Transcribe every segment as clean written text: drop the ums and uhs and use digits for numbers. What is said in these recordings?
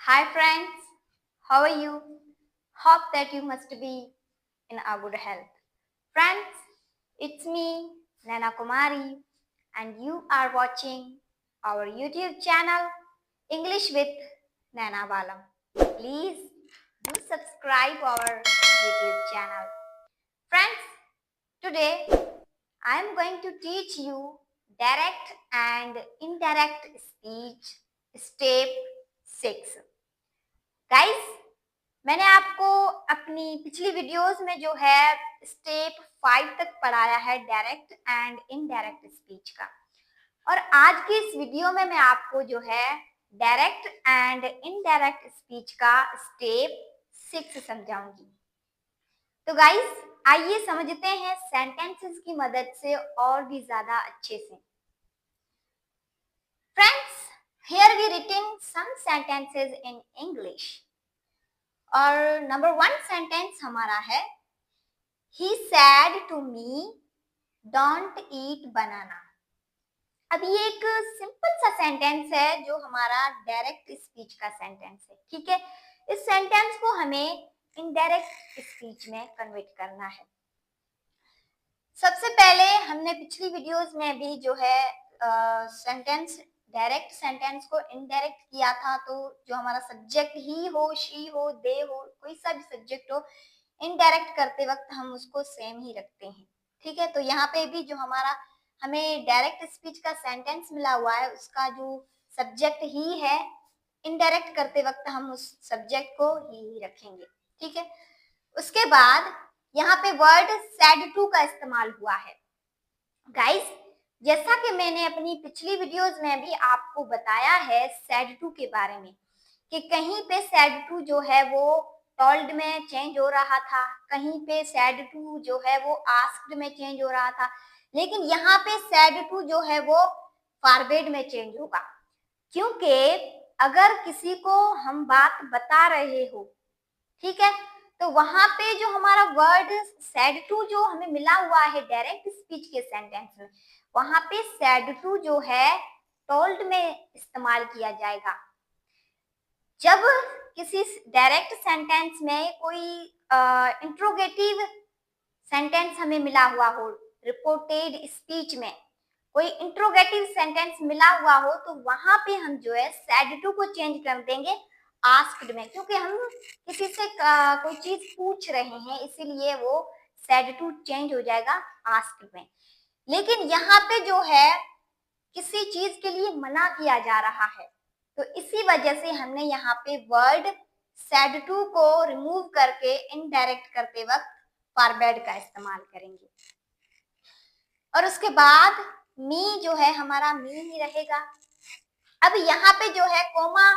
Hi friends, how are you? Hope that you must be in a good health. Friends, it's me, Nana Kumari, and you are watching our YouTube channel, English with Nana Balam. Please do subscribe our YouTube channel. Friends, today I am going to teach you direct and indirect speech step 6. Guys, मैंने आपको अपनी पिछली videos में जो है step 5 तक पढ़ाया है डायरेक्ट एंड इनडायरेक्ट स्पीच का, और आज की इस वीडियो में मैं आपको जो है डायरेक्ट एंड इनडायरेक्ट स्पीच का स्टेप 6 समझाऊंगी। तो गाइस, आइए समझते हैं सेंटेंसेस की मदद से और भी ज्यादा अच्छे से। Friends, here we written some sentences in English। और नंबर 1 सेंटेंस हमारा है, He said to me, don't eat banana। अब ये एक सिंपल सा सेंटेंस है जो हमारा डायरेक्ट स्पीच का सेंटेंस है, ठीक है। इस सेंटेंस को हमें इनडायरेक्ट स्पीच में कन्वर्ट करना है। सबसे पहले हमने पिछली वीडियोस में भी जो है सेंटेंस डायरेक्ट सेंटेंस को इनडायरेक्ट किया था, तो जो हमारा सब्जेक्ट ही हो, शी हो, दे हो, कोई सा भी सब्जेक्ट हो, इनडायरेक्ट करते वक्त हम उसको सेम ही रखते हैं, ठीक है। तो यहाँ पे भी जो हमारा हमें डायरेक्ट स्पीच का सेंटेंस मिला हुआ है, उसका जो सब्जेक्ट ही है, इनडायरेक्ट करते वक्त हम उस सब्जेक्ट को ही रखेंगे, ठीक है। उसके बाद यहाँ पे वर्ड सैड टू का इस्तेमाल हुआ है। गाइस, जैसा कि मैंने अपनी पिछली वीडियोस में भी आपको बताया है सैड टू के बारे में, कि कहीं पे सैड टू जो है वो टोल्ड में चेंज हो रहा था, कहीं पे सैड टू जो है वो आस्क्ड में चेंज हो रहा था, लेकिन यहाँ पे सैड टू जो है वो फॉरवर्ड में चेंज होगा। क्योंकि अगर किसी को हम बात बता रहे हो, ठीक है, तो वहां पे जो हमारा वर्ड सैड टू जो हमें मिला हुआ है डायरेक्ट स्पीच के सेंटेंस में, वहां पे सैड टू जो है टोल्ड में इस्तेमाल किया जाएगा। जब किसी डायरेक्ट सेंटेंस में कोई इंट्रोगेटिव सेंटेंस हमें मिला हुआ हो, रिपोर्टेड स्पीच में कोई इंट्रोगेटिव सेंटेंस मिला हुआ हो, तो वहां पे हम जो है सैड टू को चेंज कर देंगे आस्क्ड में, क्योंकि हम किसी से कोई चीज पूछ रहे हैं, इसीलिए वो सैड टू चेंज हो जाएगा आस्क्ड में। लेकिन यहाँ पे जो है किसी चीज के लिए मना किया जा रहा है, तो इसी वजह से हमने यहाँ पे वर्ड सैड टू को रिमूव करके इनडायरेक्ट करते वक्त फॉरवर्ड का इस्तेमाल करेंगे। और उसके बाद मी जो है हमारा मी ही रहेगा। अब यहाँ पे जो है कोमा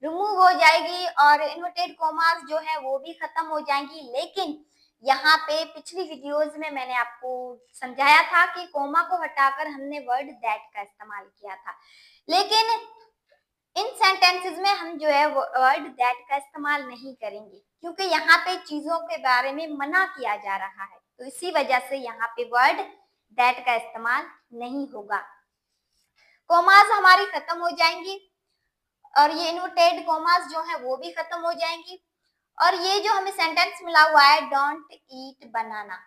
रिमूव हो जाएगी और इन्वर्टेड कोमास जो है वो भी खत्म हो जाएंगी, लेकिन यहाँ पे पिछली वीडियोस में मैंने आपको समझाया था कि कोमा को हटाकर हमने वर्ड दैट का इस्तेमाल किया था, लेकिन इन सेंटेंसेस में हम जो है वर्ड दैट का इस्तेमाल नहीं करेंगे, क्योंकि यहाँ पे चीजों के बारे में मना किया जा रहा है, तो इसी वजह से यहाँ पे वर्ड दैट का इस्तेमाल नहीं होगा। कोमास हमारी खत्म हो जाएंगी और ये इन्वर्टेड कोमास जो है वो भी खत्म हो जाएंगी। और ये जो हमें सेंटेंस मिला हुआ है डोंट ईट बनाना,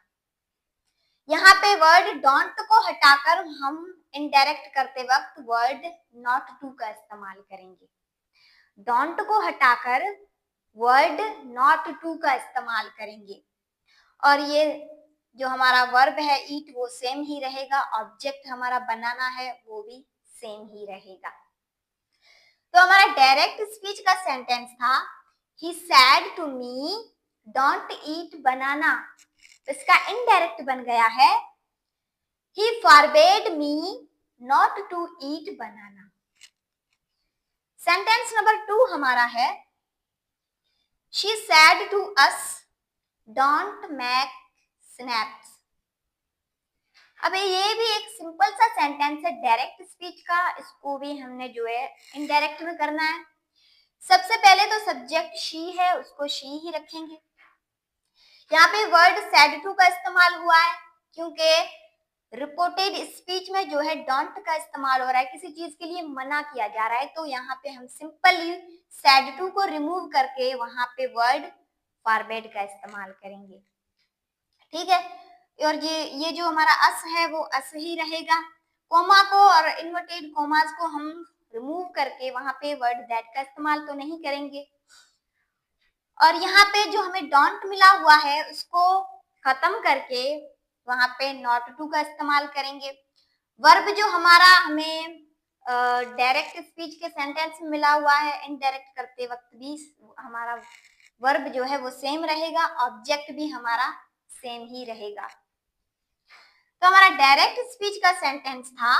यहाँ पे वर्ड डोंट को हटाकर हम इनडायरेक्ट करते वक्त वर्ड नॉट टू का इस्तेमाल करेंगे। डोंट को हटाकर वर्ड नॉट टू का इस्तेमाल करेंगे, और ये जो हमारा वर्ब है ईट वो सेम ही रहेगा, ऑब्जेक्ट हमारा बनाना है वो भी सेम ही रहेगा। तो हमारा डायरेक्ट स्पीच का सेंटेंस था he said to me don't eat banana, तो इसका इनडायरेक्ट बन गया है he forbade me not to eat banana। Sentence number 2 हमारा है she said to us don't make snaps। अब ये भी एक सिंपल सा सेंटेंस है डायरेक्ट स्पीच का, इसको भी हमने जो है इनडायरेक्ट में करना है। सबसे पहले तो सब्जेक्ट शी है, उसको शी ही रखेंगे। यहाँ पे वर्ड सैड टू का इस्तेमाल हुआ है क्योंकि रिपोर्टेड स्पीच में जो है डोंट का इस्तेमाल हो रहा है, किसी चीज के लिए मना किया जा रहा है, तो यहाँ पे हम सिंपली सैड टू को रिमूव करके वहां पे वर्ड फॉरबेड का इस्तेमाल करेंगे। ठीक है, और ये जो हमारा अस है वो अस ही रहेगा। कोमा को और इन्वर्टेड कोमास को हम रिमूव करके वहां पे वर्ड दैट का इस्तेमाल तो नहीं करेंगे। और यहाँ पे जो हमें डोंट मिला हुआ है उसको खत्म करके वहां पे नॉट टू का इस्तेमाल करेंगे। वर्ब जो हमारा हमें डायरेक्ट स्पीच के सेंटेंस में मिला हुआ है, इनडायरेक्ट करते वक्त भी हमारा वर्ब जो है वो सेम रहेगा, ऑब्जेक्ट भी हमारा सेम ही रहेगा। तो हमारा डायरेक्ट स्पीच का सेंटेंस था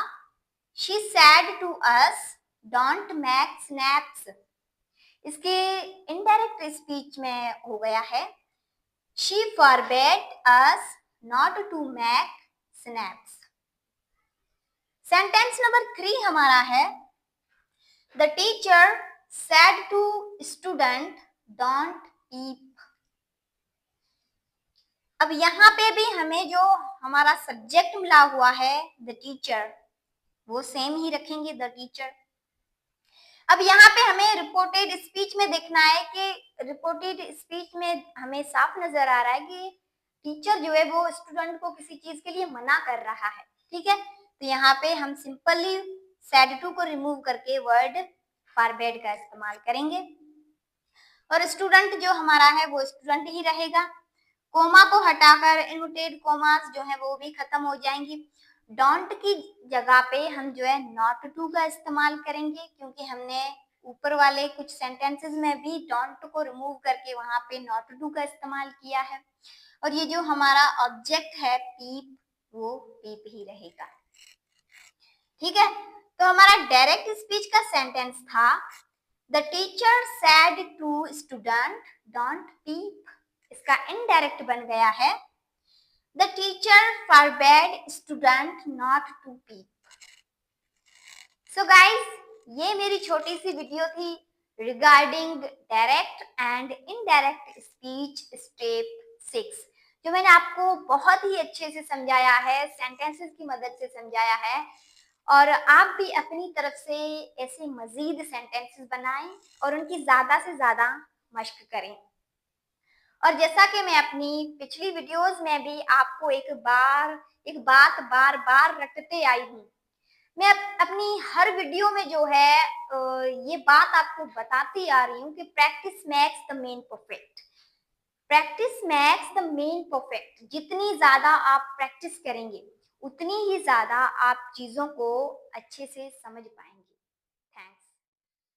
she said to us don't make snaps. इसके इनडायरेक्ट स्पीच में हो गया है she forbade us not to make snaps. Sentence number 3 हमारा है the teacher said to student don't eat. अब यहाँ पे भी हमें जो हमारा सब्जेक्ट मिला हुआ है द टीचर वो सेम ही रखेंगे, द टीचर। अब यहाँ पे हमें रिपोर्टेड स्पीच में देखना है कि रिपोर्टेड स्पीच में हमें साफ नजर आ रहा है कि टीचर जो है वो स्टूडेंट को किसी चीज के लिए मना कर रहा है। ठीक है, तो यहाँ पे हम सिंपली सैड टू को रिमूव करके वर्ड फॉरबेड का इस्तेमाल करेंगे और स्टूडेंट जो हमारा है वो स्टूडेंट ही रहेगा। कोमा को हटाकर इन्वर्टेड कोमास जो है वो भी खत्म हो जाएंगी। डोंट की जगह पे हम जो है नॉट टू का इस्तेमाल करेंगे क्योंकि हमने ऊपर वाले कुछ सेंटेंसेस में भी डोंट को रिमूव करके वहां पे नॉट टू का इस्तेमाल किया है। और ये जो हमारा ऑब्जेक्ट है पीप वो पीप ही रहेगा। ठीक है, तो हमारा डायरेक्ट स्पीच का सेंटेंस था the teacher said to student don't peep. इसका इनडायरेक्ट बन गया है the teacher forbade student not to peep. So guys, ये मेरी छोटी सी वीडियो थी regarding direct and indirect speech step 6, जो मैंने आपको बहुत ही अच्छे से समझाया है, सेंटेंसेस की मदद से समझाया है। और आप भी अपनी तरफ से ऐसे मजीद सेंटेंसेस बनाएं और उनकी ज्यादा से ज्यादा मश्क करें। और जैसा कि मैं अपनी पिछली वीडियोस में भी आपको एक बात बार बार रटते आई हूँ, मैं अपनी हर वीडियो में जो है ये बात आपको बताती आ रही हूँ कि practice makes the man perfect. Practice makes the man perfect. जितनी ज्यादा आप प्रैक्टिस करेंगे उतनी ही ज्यादा आप चीजों को अच्छे से समझ पाएंगे।